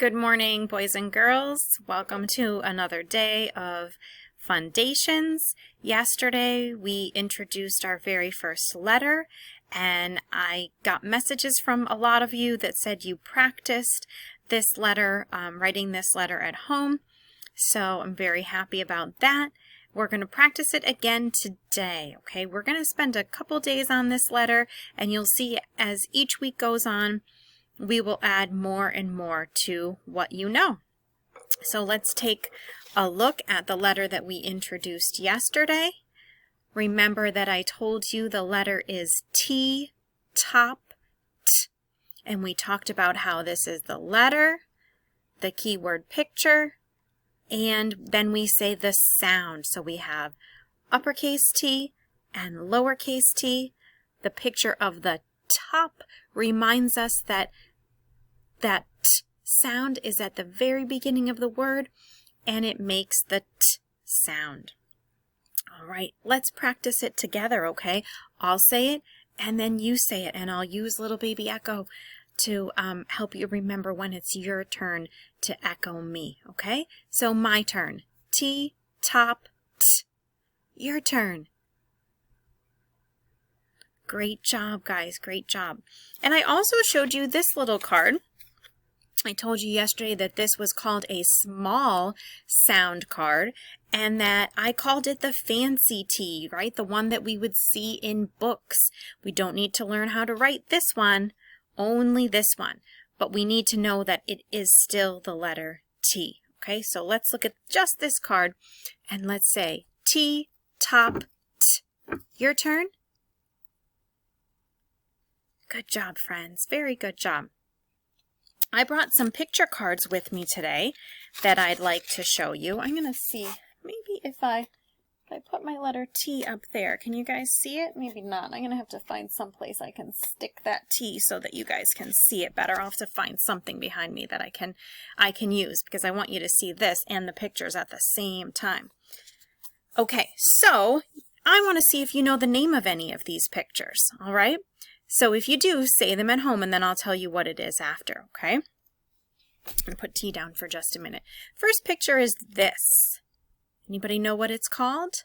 Good morning, boys and girls. Welcome to another day of Fundations. Yesterday, we introduced our very first letter, and I got messages from a lot of you that said you practiced this letter, writing this letter at home. So I'm very happy about that. We're going to practice it again today, okay? We're going to spend a couple days on this letter, and you'll see as each week goes on, we will add more and more to what you know. So let's take a look at the letter that we introduced yesterday. Remember that I told you the letter is T, top, T, and we talked about how this is the letter, the keyword picture, and then we say the sound. So we have uppercase T and lowercase t. The picture of the top reminds us that that t sound is at the very beginning of the word, and it makes the t sound. All right, let's practice it together, okay? I'll say it, and then you say it, and I'll use little baby echo to help you remember when it's your turn to echo me, okay? So my turn. T, top, t. Your turn. Great job, guys. Great job. And I also showed you this little card. I told you yesterday that this was called a small sound card, and that I called it the fancy T, right? The one that we would see in books. We don't need to learn how to write this one, only this one. But we need to know that it is still the letter T, okay? So let's look at just this card, and let's say T, top, T. Your turn. Good job, friends. Very good job. I brought some picture cards with me today that I'd like to show you. I'm going to see, maybe if I put my letter T up there, can you guys see it? Maybe not. I'm going to have to find some place I can stick that T so that you guys can see it better. I'll have to find something behind me that I can use, because I want you to see this and the pictures at the same time. Okay, so I want to see if you know the name of any of these pictures, all right? So if you do, say them at home, and then I'll tell you what it is after, okay? I'm going to put T down for just a minute. First picture is this. Anybody know what it's called?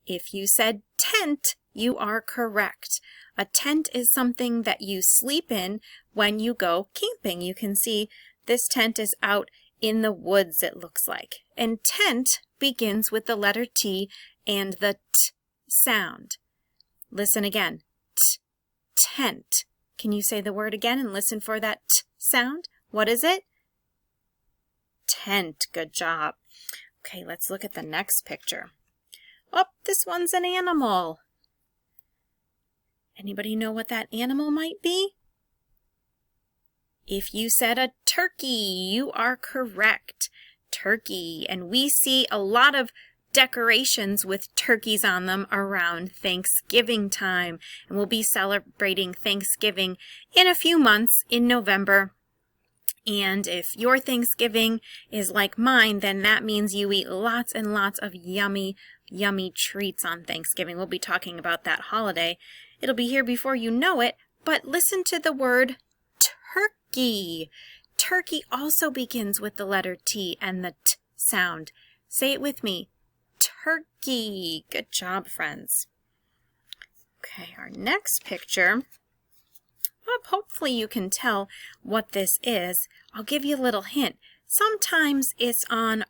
If you said tent, you are correct. A tent is something that you sleep in when you go camping. You can see this tent is out in the woods, it looks like. And tent begins with the letter T and the T sound. Listen again. Tent. Can you say the word again and listen for that T sound? What is it? Tent. Good job. Okay, let's look at the next picture. Oh, this one's an animal. Anybody know what that animal might be? If you said a turkey, you are correct. Turkey. And we see a lot of decorations with turkeys on them around Thanksgiving time. And we'll be celebrating Thanksgiving in a few months in November. And if your Thanksgiving is like mine, then that means you eat lots and lots of yummy, yummy treats on Thanksgiving. We'll be talking about that holiday. It'll be here before you know it, but listen to the word turkey. Turkey also begins with the letter T and the T sound. Say it with me. Turkey. Good job, friends. Okay, our next picture. Hopefully you can tell what this is. I'll give you a little hint. Sometimes it's on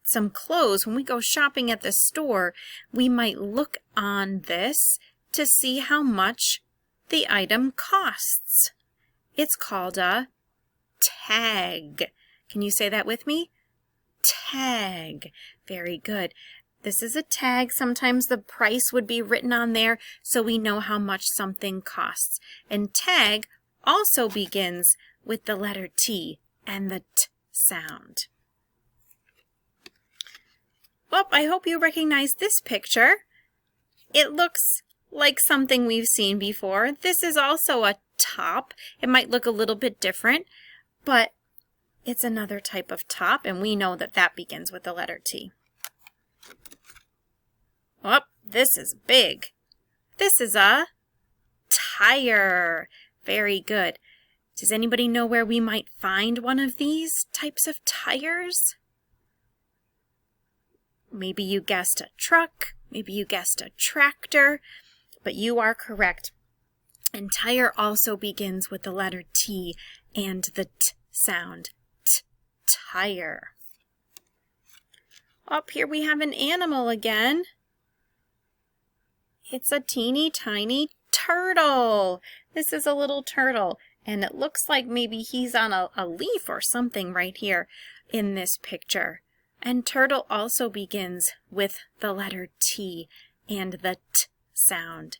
some clothes. When we go shopping at the store, we might look on this to see how much the item costs. It's called a tag. Can you say that with me? Tag. Very good. This is a tag. Sometimes the price would be written on there so we know how much something costs. And tag also begins with the letter T and the T sound. Well, I hope you recognize this picture. It looks like something we've seen before. This is also a top. It might look a little bit different, but it's another type of top, and we know that that begins with the letter T. Oh, this is big. This is a tire. Very good. Does anybody know where we might find one of these types of tires? Maybe you guessed a truck, maybe you guessed a tractor, but you are correct. And tire also begins with the letter T and the T sound. Tire. Up here we have an animal again. It's a teeny tiny turtle. This is a little turtle, and it looks like maybe he's on a leaf or something right here in this picture. And turtle also begins with the letter T and the T sound.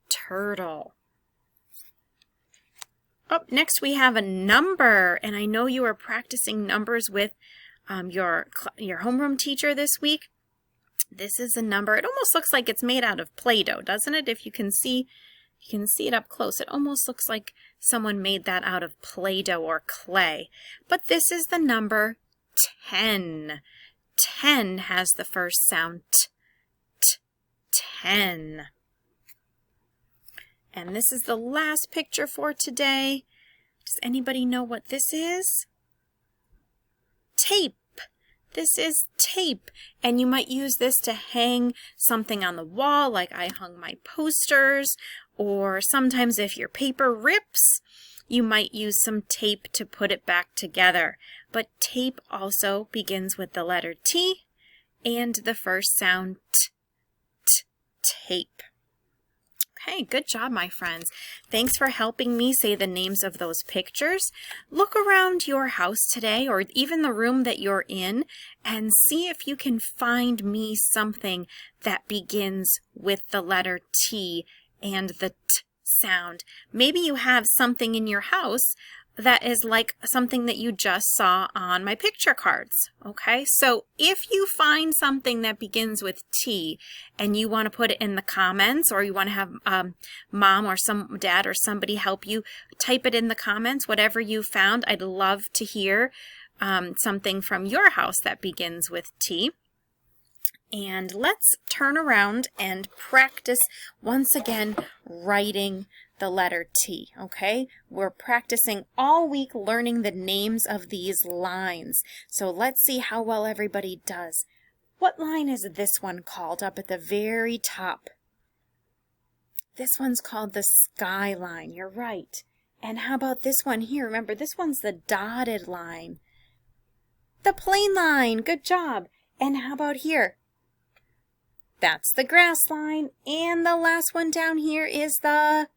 Turtle. Up next we have a number, and I know you are practicing numbers with your homeroom teacher this week. This is a number. It almost looks like it's made out of Play-Doh, doesn't it? If you can see it up close. It almost looks like someone made that out of Play-Doh or clay. But this is the number 10. 10 has the first sound T. 10. And this is the last picture for today. Does anybody know what this is? Tape. This is tape. And you might use this to hang something on the wall, like I hung my posters, or sometimes if your paper rips, you might use some tape to put it back together. But tape also begins with the letter T and the first sound T. Tape. Okay, good job, my friends. Thanks for helping me say the names of those pictures. Look around your house today, or even the room that you're in, and see if you can find me something that begins with the letter T and the T sound. Maybe you have something in your house that is like something that you just saw on my picture cards. Okay, so if you find something that begins with T and you want to put it in the comments, or you want to have mom or some dad or somebody help you type it in the comments, whatever you found, I'd love to hear something from your house that begins with T. And let's turn around and practice once again writing the letter T, okay? We're practicing all week learning the names of these lines. So let's see how well everybody does. What line is this one called up at the very top? This one's called the skyline. You're right. And how about this one here? Remember, this one's the dotted line. The plain line. Good job. And how about here? That's the grass line. And the last one down here is the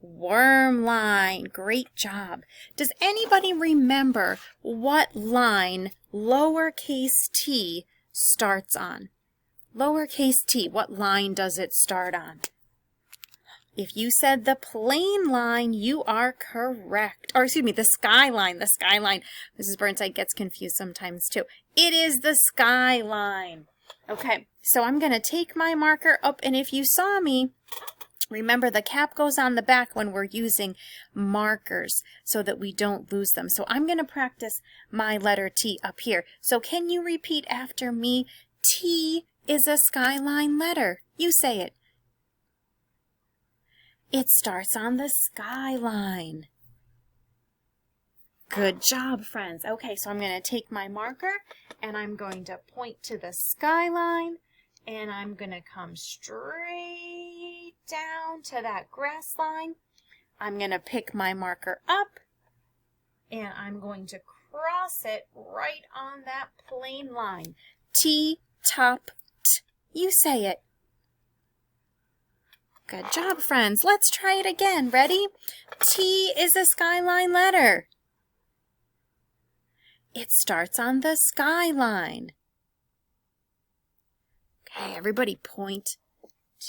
worm line. Great job. Does anybody remember what line lowercase t starts on? Lowercase t, what line does it start on? If you said the plain line, you are correct. Or excuse me, the skyline, the skyline. Mrs. Burnside gets confused sometimes too. It is the skyline. Okay, so I'm going to take my marker up, and if you saw me, remember the cap goes on the back when we're using markers so that we don't lose them. So I'm going to practice my letter T up here. So can you repeat after me? T is a skyline letter. You say it. It starts on the skyline. Good job, friends. Okay, so I'm going to take my marker and I'm going to point to the skyline, and I'm going to come straight down to that grass line. I'm going to pick my marker up and I'm going to cross it right on that plain line. T, top, T. You say it. Good job, friends. Let's try it again. Ready? T is a skyline letter. It starts on the skyline. Okay, everybody point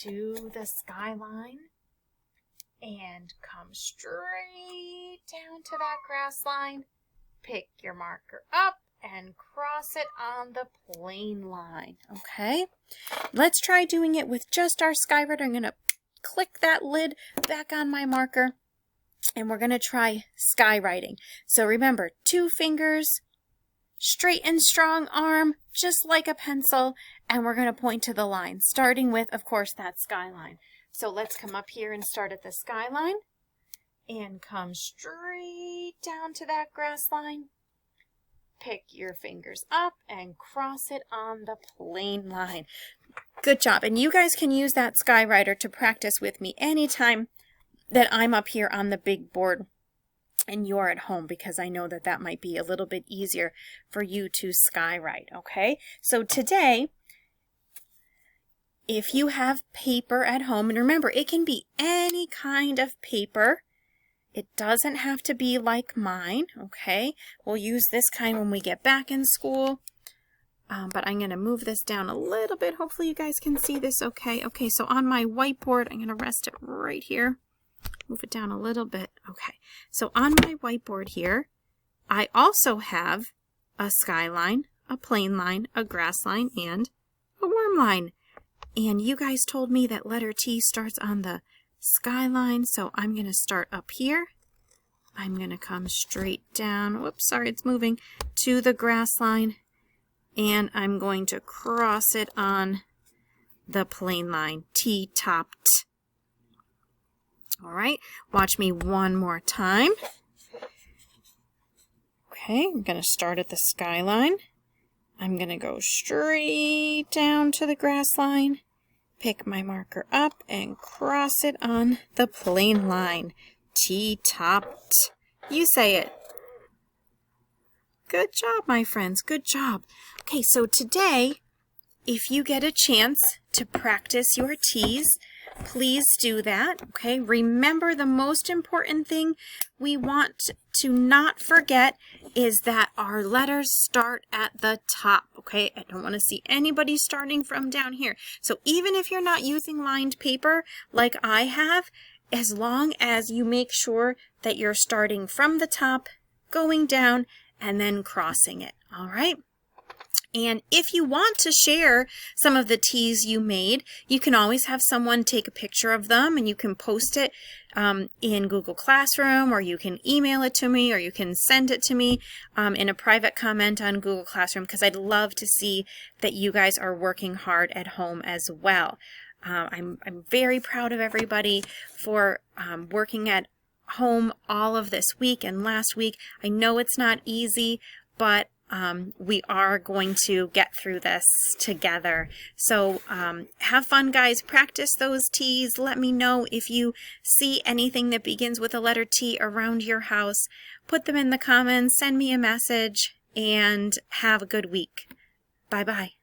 to the skyline and come straight down to that grass line. Pick your marker up and cross it on the plain line. Okay, let's try doing it with just our skywriter. I'm going to click that lid back on my marker, and we're going to try skywriting. So remember, 2 fingers, straight and strong arm, just like a pencil, and we're going to point to the line, starting with, of course, that skyline. So let's come up here and start at the skyline, and come straight down to that grass line. Pick your fingers up and cross it on the plain line. Good job. And you guys can use that Skywriter to practice with me anytime that I'm up here on the big board and you're at home, because I know that that might be a little bit easier for you to skywrite, okay? So today, if you have paper at home, and remember, it can be any kind of paper. It doesn't have to be like mine, okay? We'll use this kind when we get back in school. But I'm going to move this down a little bit. Hopefully you guys can see this okay. Okay, so on my whiteboard, I'm going to rest it right here. Move it down a little bit. Okay, so on my whiteboard here, I also have a skyline, a plain line, a grass line, and a worm line. And you guys told me that letter T starts on the skyline, so I'm going to start up here. I'm going to come straight down, whoops, sorry, it's moving, to the grass line, and I'm going to cross it on the plain line, T-topped. All right, watch me one more time. Okay, I'm going to start at the skyline. I'm going to go straight down to the grass line, pick my marker up, and cross it on the plain line, T-topped. You say it. Good job, my friends, good job. Okay, so today, if you get a chance to practice your T's, please do that, okay? Remember, the most important thing we want to not forget is that our letters start at the top, okay? I don't want to see anybody starting from down here. So even if you're not using lined paper like I have, as long as you make sure that you're starting from the top, going down, and then crossing it, all right? And if you want to share some of the T's you made, you can always have someone take a picture of them and you can post it in Google Classroom, or you can email it to me, or you can send it to me in a private comment on Google Classroom, because I'd love to see that you guys are working hard at home as well. I'm very proud of everybody for working at home all of this week and last week. I know it's not easy, but we are going to get through this together. So have fun, guys. Practice those T's. Let me know if you see anything that begins with a letter T around your house. Put them in the comments, send me a message, and have a good week. Bye-bye.